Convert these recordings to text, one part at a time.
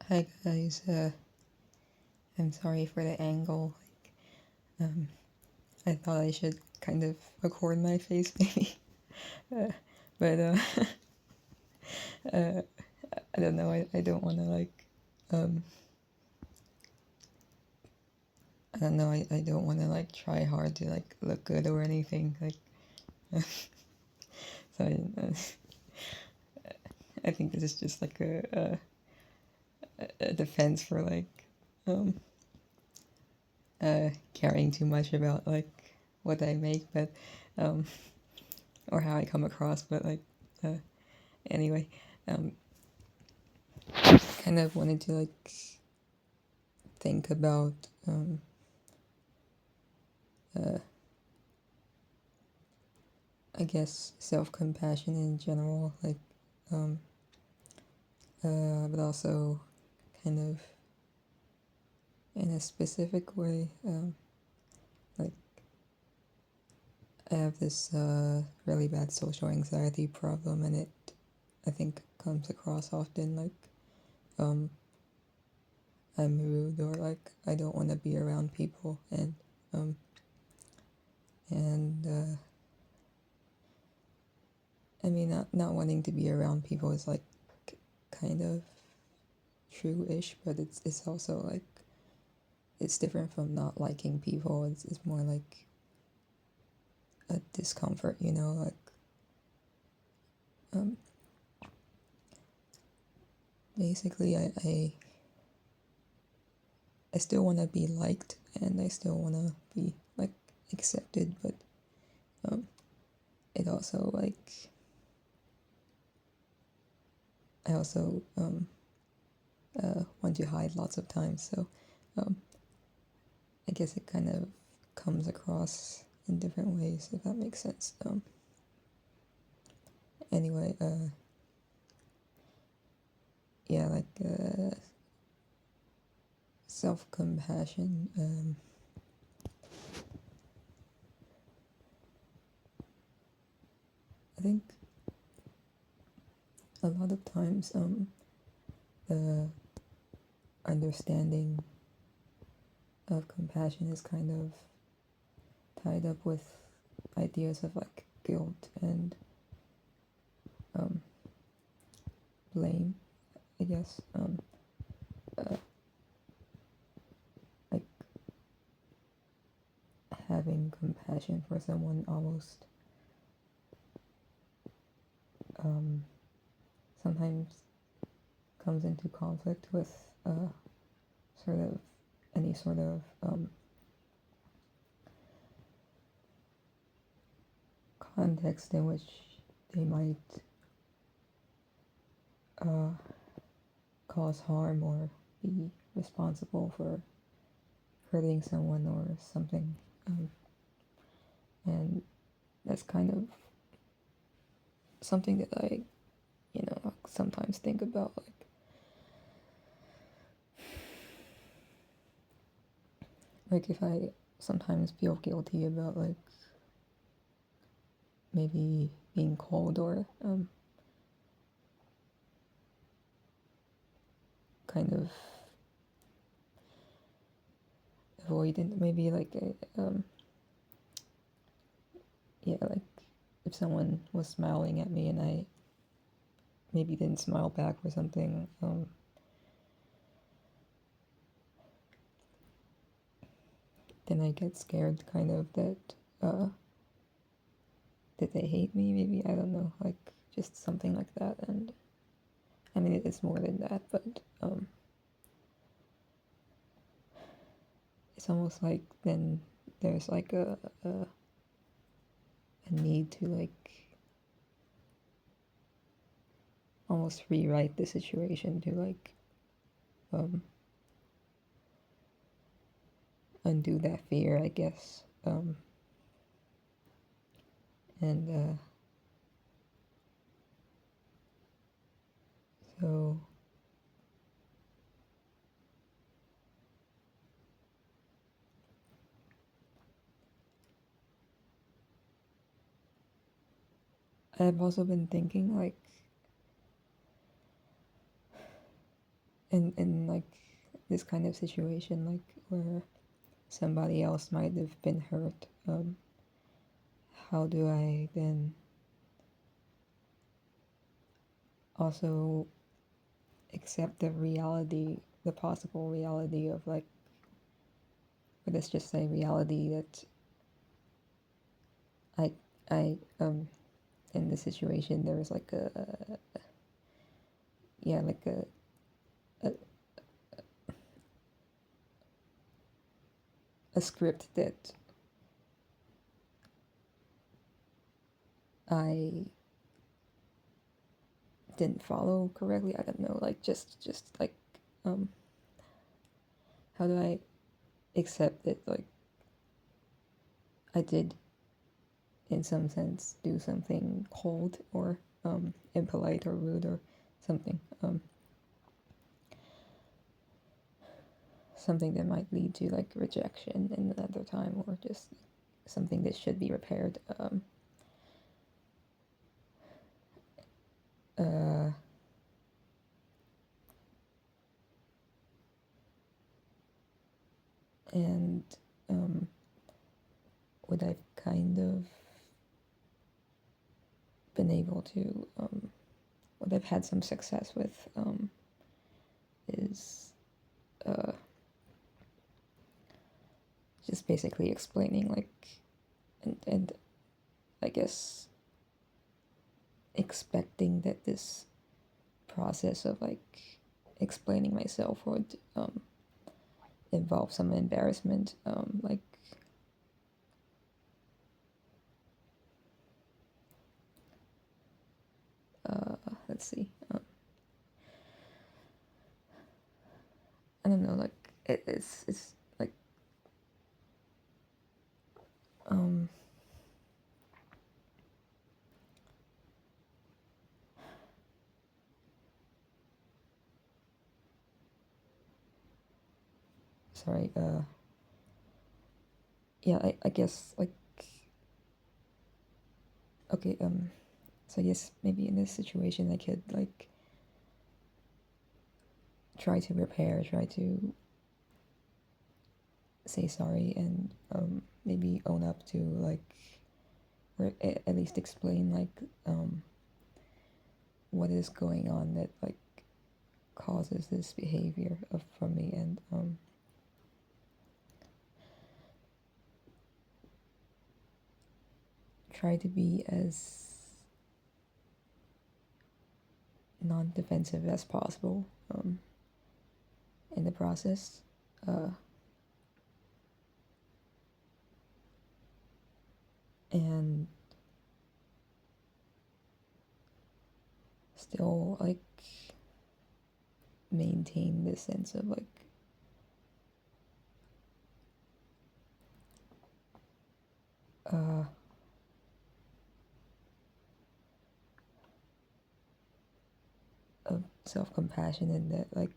Hi guys, I'm sorry for the angle. I thought I should kind of record my face maybe, uh, but uh, I don't know. I don't want to um, I don't know. I don't want to try hard to look good or anything. So I think this is just a defense for um caring too much about what I make, but um or how I come across, but uh anyway, um kind of wanted to think about uh I guess self-compassion in general, um but also kind of in a specific way. Like I have this really bad social anxiety problem, and it I think comes across often um I'm rude, or I don't want to be around people, um and I mean, not wanting to be around people is kind of true-ish, but it's also it's different from not liking people. It's more like a discomfort, um basically I still want to be liked, and I still want to be accepted, but um it also I also want to hide lots of times, so um I guess it kind of comes across in different ways, if that makes sense. Anyway, yeah, self-compassion. I think a lot of times the understanding of compassion is kind of tied up with ideas of guilt and um, blame, I guess. Uh, like having compassion for someone almost um, sometimes comes into conflict with sort of any sort of context in which they might uh, cause harm or be responsible for hurting someone or something. And that's kind of something that I, sometimes think about. If I sometimes feel guilty about maybe being cold or kind of avoidant, maybe yeah, if someone was smiling at me and I maybe didn't smile back or something, then I get scared kind of that they hate me, maybe, I don't know, just something like that. And I mean, it's more than that, but it's almost like then there's a need to almost rewrite the situation to um undo that fear, I guess. And so I've also been thinking in like this kind of situation, like where somebody else might have been hurt, how do I then also accept the reality, the possible reality of like, or let's just say reality that I in the situation there was like yeah, like a, a script that I didn't follow correctly. I don't know, like just like um how do I accept that like I did in some sense do something cold or impolite or rude or something, something that might lead to like rejection in another time, or just something that should be repaired. Uh, and what I've kind of been able to, what I've had some success with, is just basically explaining, like, and I guess expecting that this process of like explaining myself would involve some embarrassment, like let's see, I don't know, like it's like um sorry, yeah, I guess like, okay, so I guess maybe in this situation I could like try to repair, try to say sorry, and maybe own up to like, or at least explain like what is going on that like causes this behavior of from me, and try to be as non-defensive as possible in the process, and still like maintain this sense of like uh, of self-compassion, and that like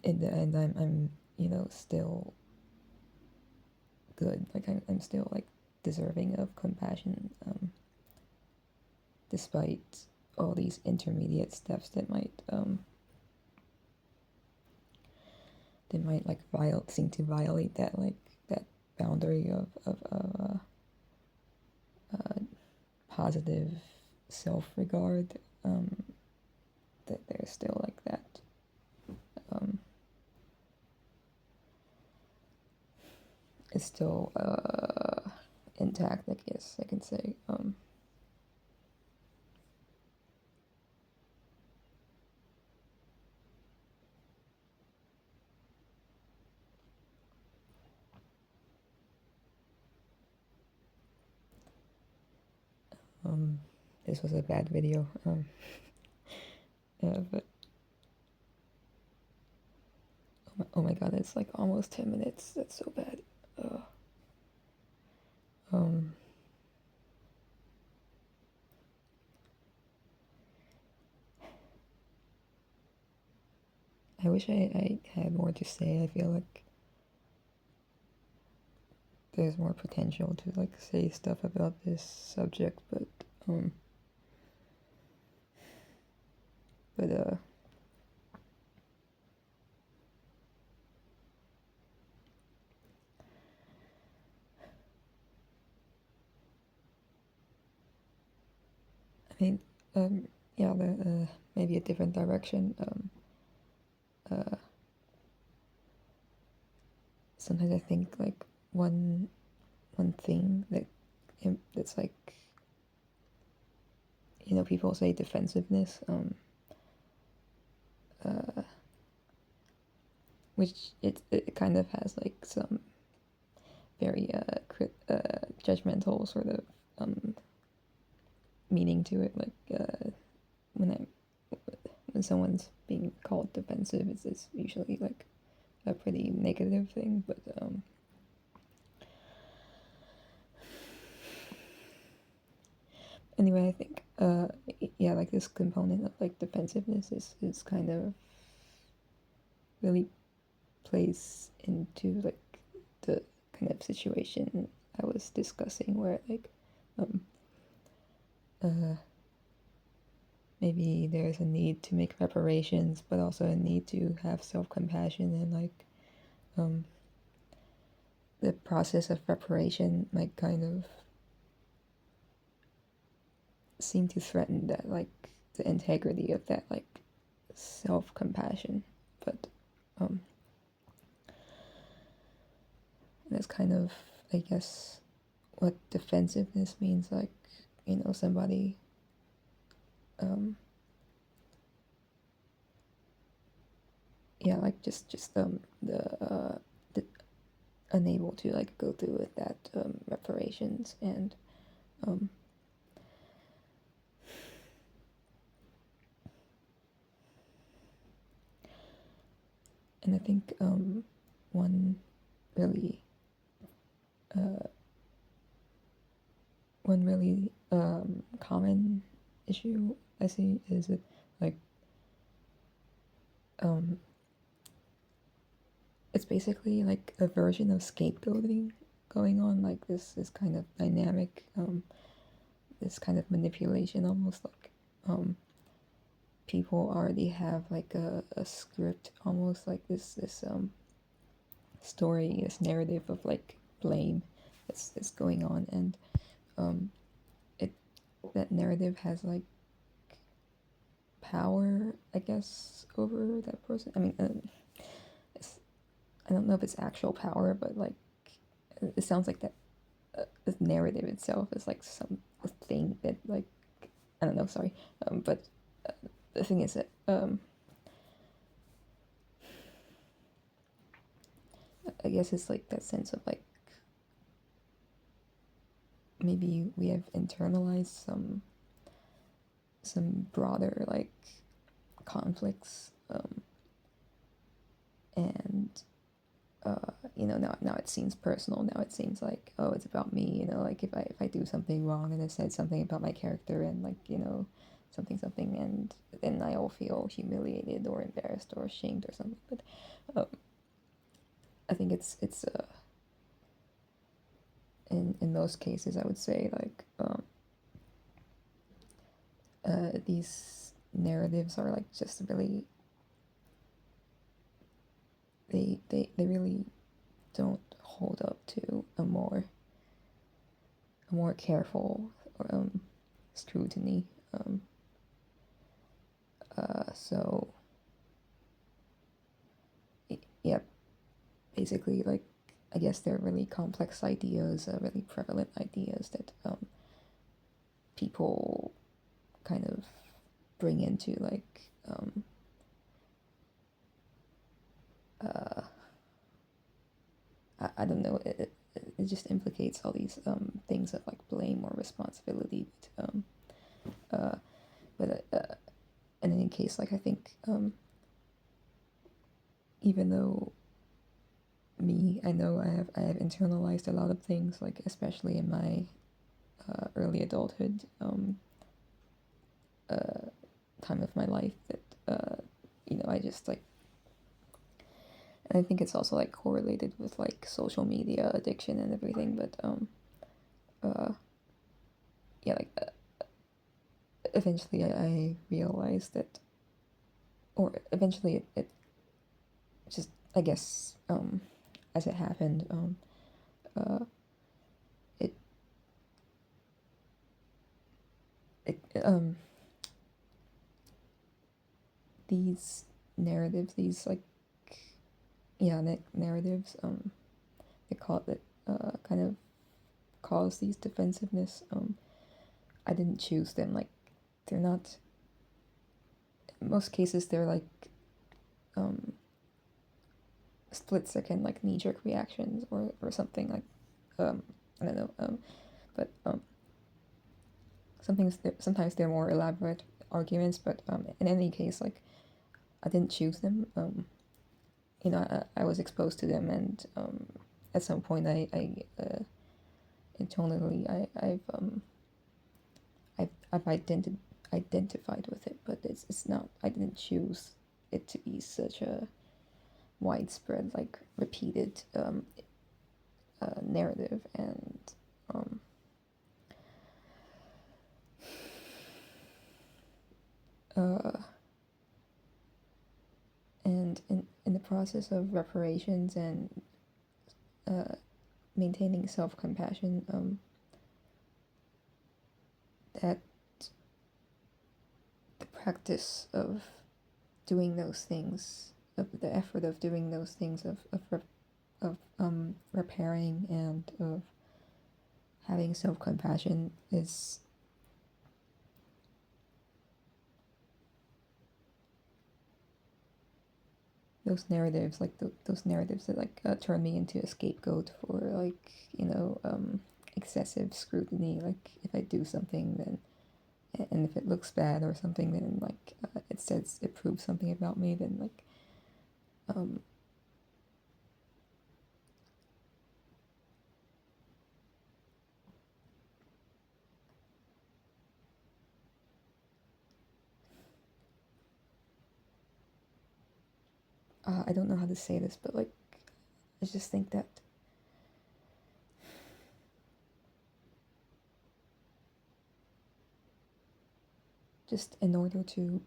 in the end I'm you know still good, like I'm still like deserving of compassion, despite all these intermediate steps that might like seem to violate that like that boundary of positive self-regard, that there's still like that um, it's still intact, I guess I can say. This was a bad video, but oh my god, it's like almost 10 minutes. That's so bad. uh, um, I wish I had more to say. I feel like there's more potential to like say stuff about this subject, but But I mean, yeah, maybe a different direction. Sometimes I think like one thing that's like, people say defensiveness, which it kind of has like some very judgmental sort of meaning to it. Like when I when someone's being called defensive, it's usually like a pretty negative thing. But anyway, I think yeah, like this component of like defensiveness is kind of really plays into like the kind of situation I was discussing, where like um maybe there's a need to make reparations, but also a need to have self-compassion, and like the process of reparation might kind of seem to threaten that, like the integrity of that like self-compassion. But that's kind of, I guess, what defensiveness means. Like, somebody yeah, like just the unable to like go through with that reparations. Um and I think one really one really common issue I see is that like um it's basically like a version of scapegoating going on, like this kind of dynamic, this kind of manipulation, almost like people already have like a script, almost like this story, this narrative of like blame that's going on. And it that narrative has like power, I guess, over that person. I mean, I don't know if it's actual power, but like it sounds like that the narrative itself is like some thing that like, I don't know. Sorry, but the thing is that I guess it's like that sense of like maybe we have internalized some broader like conflicts, and now it seems personal. Now it seems like, oh, it's about me. Like if I do something wrong and I said something about my character, and like something, and then I'll feel humiliated or embarrassed or ashamed or something. But I think it's in most cases, I would say like these narratives are like just really, they really don't hold up to a more careful scrutiny. So yeah, basically, like, I guess they're really complex ideas, really prevalent ideas that people kind of bring into like I don't know, it just implicates all these things of like blame or responsibility. But in any case, like I think even though I know I have internalized a lot of things, like especially in my early adulthood time of my life, that I just like, and I think it's also like correlated with like social media addiction and everything. But yeah, like eventually I realized that or eventually it just, I guess, as it happened, uh, it it these narratives, these like, yeah, narratives, they call it, kind of cause these defensiveness. I didn't choose them. Like, they're not. In most cases, they're like, um, split second, like knee jerk reactions, or something like, I don't know. But sometimes they're more elaborate arguments. But in any case, like, I didn't choose them. I was exposed to them, and at some point, internally, I've identified with it, but it's not. I didn't choose it to be such a widespread, like repeated, narrative, um, uh, and in the process of reparations and uh, maintaining self compassion, that the practice of doing those things, of the effort of doing those things, of repairing and of having self compassion is those narratives, like those narratives that like turn me into a scapegoat for, like, excessive scrutiny. Like, if I do something, then, and if it looks bad or something, then like, it says it proves something about me. Then like, um, I don't know how to say this, but like, I just think that just in order to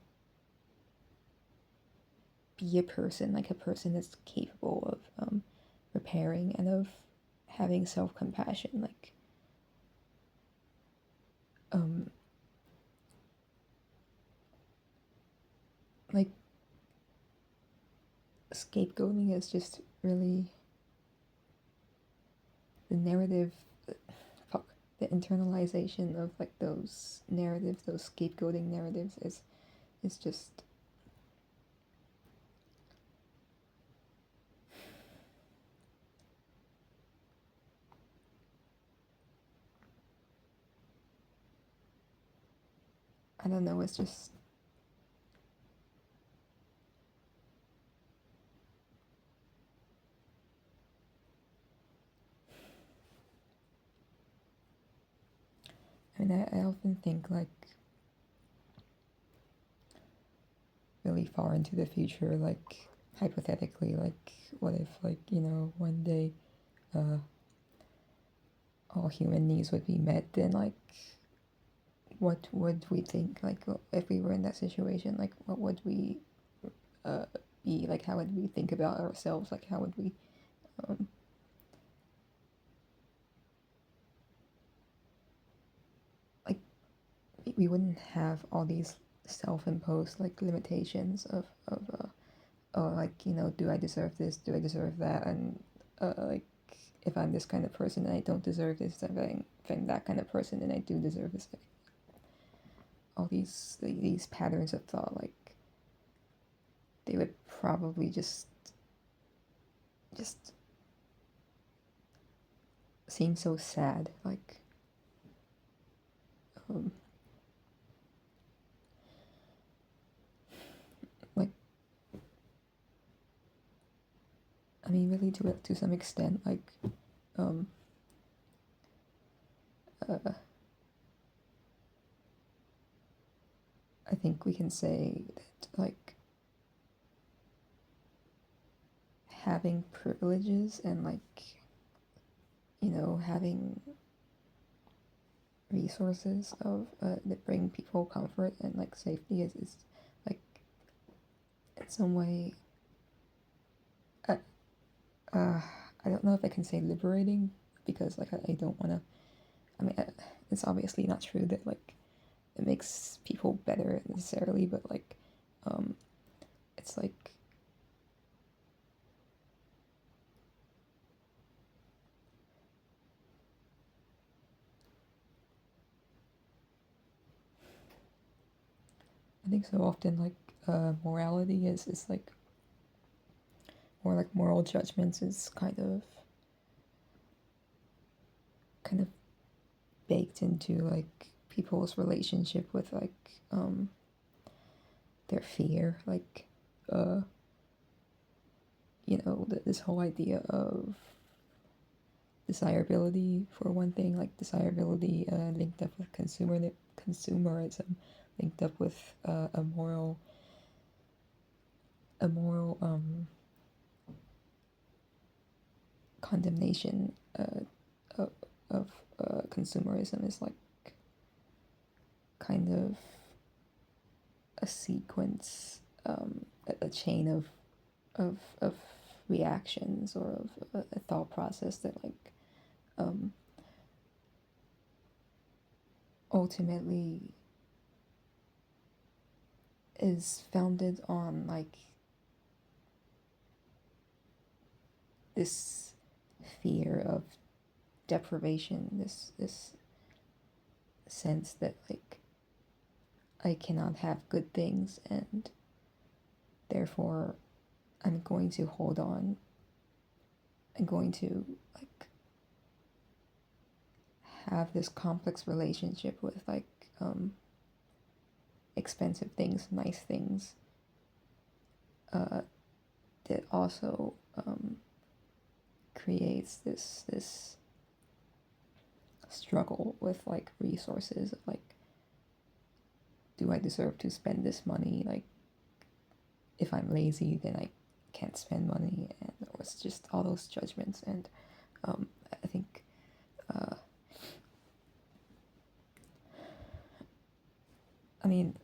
be a person, like a person that's capable of repairing and of having self compassion, um, like scapegoating is just really the narrative. Fuck, the internalization of like those narratives, those scapegoating narratives, is just, I don't know. It's just, I mean, I often think like really far into the future, like hypothetically, like what if, like, one day all human needs would be met, then like what would we think, like, if we were in that situation, like what would we uh be like, how would we think about ourselves, like how would we um like we wouldn't have all these self-imposed like limitations of oh, like, do I deserve this, do I deserve that, and like, if I'm this kind of person and I don't deserve this, if I'm that kind of person and I do deserve this, like, all these patterns of thought, like they would probably just seem so sad, um like, I mean, really, to some extent, like, um uh, I think we can say that, like, having privileges and, like, having resources of that bring people comfort and like safety is like in some way, uh, uh, I don't know if I can say liberating, because like I don't want to. I mean, it's obviously not true that like it makes people better necessarily, but like, um, it's like I think so often like morality is like more like moral judgments is kind of baked into like people's relationship with like their fear, like uh this whole idea of desirability for one thing, like desirability linked up with consumerism, linked up with a moral condemnation of, of consumerism is like kind of a sequence, a chain of reactions or of a thought process that like um, ultimately is founded on like this fear of deprivation, this sense that like I cannot have good things and therefore I'm going to hold on. I'm going to like have this complex relationship with like expensive things, nice things, uh, that also creates this struggle with like resources. Like, do I deserve to spend this money? Like, if I'm lazy, then I can't spend money, and or it's just all those judgments. And I think I mean,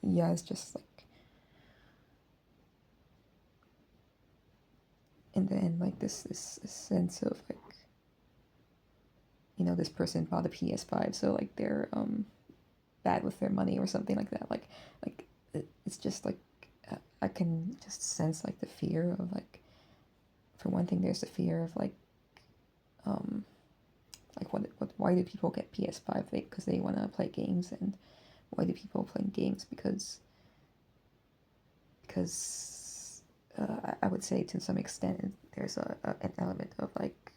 yeah, it's just like in the end, like this sense of like this person bought a PS5, so like they're bad with their money or something like that. Like it's just like I can just sense like the fear of like, for one thing, there's the fear of um what why do people get PS5? Because they want to play games. And why do people play games? Because I would say to some extent there's an element of like